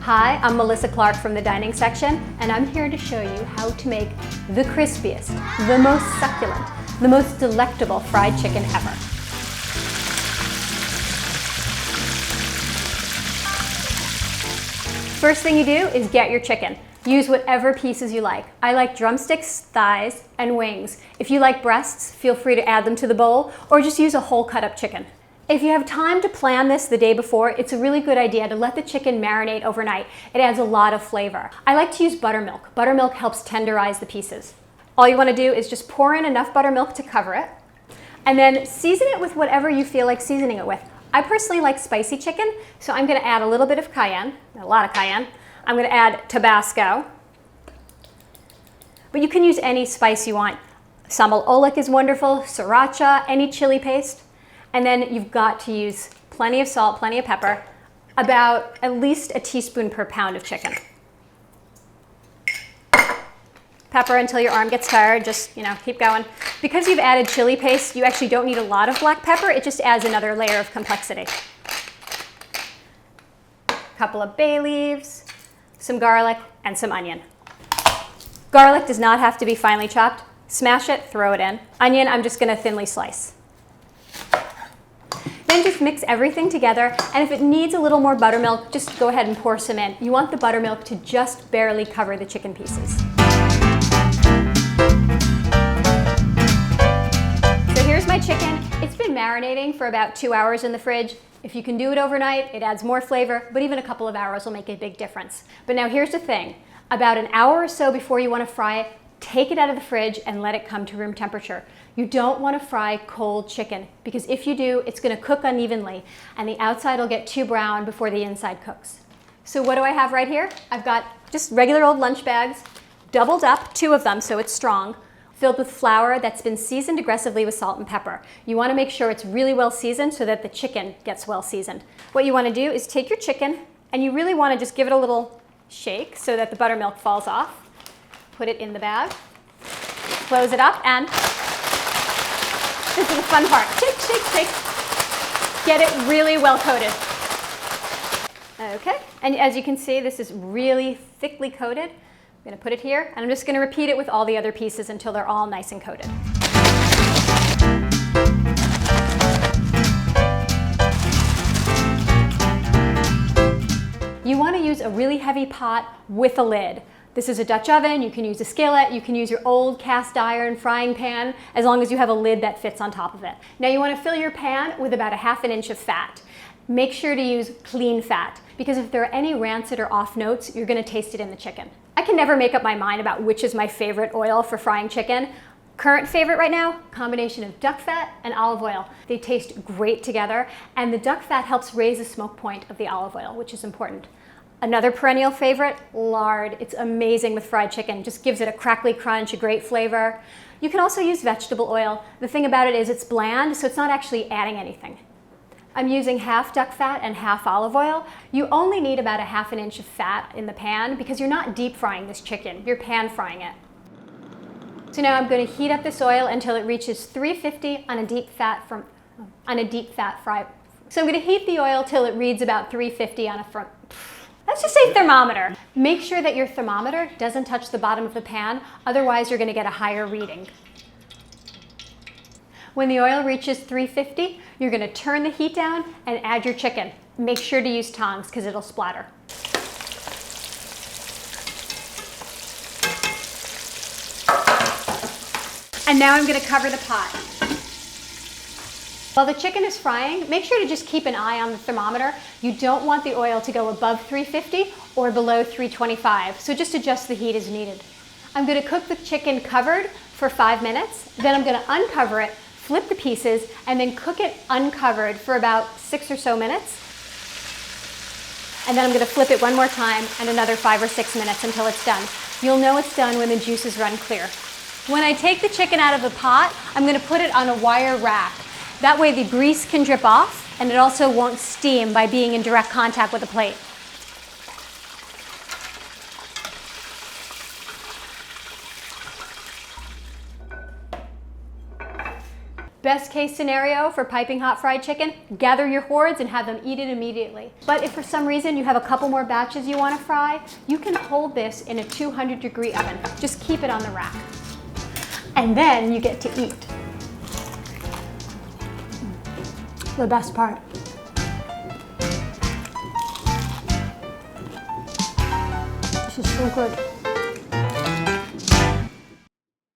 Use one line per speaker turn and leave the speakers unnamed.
Hi, I'm Melissa Clark from the dining section, and I'm here to show you how to make the crispiest, the most succulent, the most delectable fried chicken ever. First thing you do is get your chicken. Use whatever pieces you like. I like drumsticks, thighs, and wings. If you like breasts, feel free to add them to the bowl, or just use a whole cut up chicken. If you have time to plan this the day before, it's a really good idea to let the chicken marinate overnight. It adds a lot of flavor. I like to use buttermilk. Buttermilk helps tenderize the pieces. All you want to do is just pour in enough buttermilk to cover it, and then season it with whatever you feel like seasoning it with. I personally like spicy chicken, so I'm going to add a little bit of cayenne, a lot of cayenne. I'm going to add Tabasco, but you can use any spice you want. Sambal oelek is wonderful, sriracha, any chili paste. And then you've got to use plenty of salt, plenty of pepper, about at least a teaspoon per pound of chicken. Pepper until your arm gets tired, just, keep going. Because you've added chili paste, you actually don't need a lot of black pepper, it just adds another layer of complexity. A couple of bay leaves, some garlic, and some onion. Garlic does not have to be finely chopped. Smash it, throw it in. Onion, I'm just gonna thinly slice. Then just mix everything together, and if it needs a little more buttermilk, just go ahead and pour some in. You want the buttermilk to just barely cover the chicken pieces. So here's my chicken. It's been marinating for about 2 hours in the fridge. If you can do it overnight, it adds more flavor, but even a couple of hours will make a big difference. But now here's the thing. About an hour or so before you want to fry it, take it out of the fridge and let it come to room temperature. You don't want to fry cold chicken, because if you do, it's going to cook unevenly and the outside will get too brown before the inside cooks. So what do I have right here? I've got just regular old lunch bags, doubled up, 2 of them so it's strong, filled with flour that's been seasoned aggressively with salt and pepper. You want to make sure it's really well seasoned so that the chicken gets well seasoned. What you want to do is take your chicken and you really want to just give it a little shake so that the buttermilk falls off. Put it in the bag, close it up, and this is the fun part. Shake, shake, shake. Get it really well coated. Okay, and as you can see, this is really thickly coated. I'm going to put it here, and I'm just going to repeat it with all the other pieces until they're all nice and coated. You want to use a really heavy pot with a lid. This is a Dutch oven, you can use a skillet, you can use your old cast iron frying pan, as long as you have a lid that fits on top of it. Now you want to fill your pan with about 1/2 inch of fat. Make sure to use clean fat, because if there are any rancid or off notes, you're going to taste it in the chicken. I can never make up my mind about which is my favorite oil for frying chicken. Current favorite right now, combination of duck fat and olive oil. They taste great together, and the duck fat helps raise the smoke point of the olive oil, which is important. Another perennial favorite, lard. It's amazing with fried chicken. Just gives it a crackly crunch, a great flavor. You can also use vegetable oil. The thing about it is it's bland, so it's not actually adding anything. I'm using half duck fat and half olive oil. You only need about 1/2 inch of fat in the pan because you're not deep frying this chicken, you're pan frying it. So now I'm going to heat up this oil until it reaches 350 on a deep fat fry. So I'm going to heat the oil till it reads about 350 on a let's just say thermometer. Make sure that your thermometer doesn't touch the bottom of the pan, otherwise you're going to get a higher reading. When the oil reaches 350, you're going to turn the heat down and add your chicken. Make sure to use tongs because it'll splatter. And now I'm going to cover the pot. While the chicken is frying, make sure to just keep an eye on the thermometer. You don't want the oil to go above 350 or below 325, so just adjust the heat as needed. I'm going to cook the chicken covered for 5 minutes, then I'm going to uncover it, flip the pieces, and then cook it uncovered for about 6 or so minutes. And then I'm going to flip it one more time and another 5 or 6 minutes until it's done. You'll know it's done when the juices run clear. When I take the chicken out of the pot, I'm going to put it on a wire rack. That way the grease can drip off, and it also won't steam by being in direct contact with the plate. Best case scenario for piping hot fried chicken, gather your hordes and have them eat it immediately. But if for some reason you have a couple more batches you want to fry, you can hold this in a 200-degree oven. Just keep it on the rack. And then you get to eat. The best part. This is so good.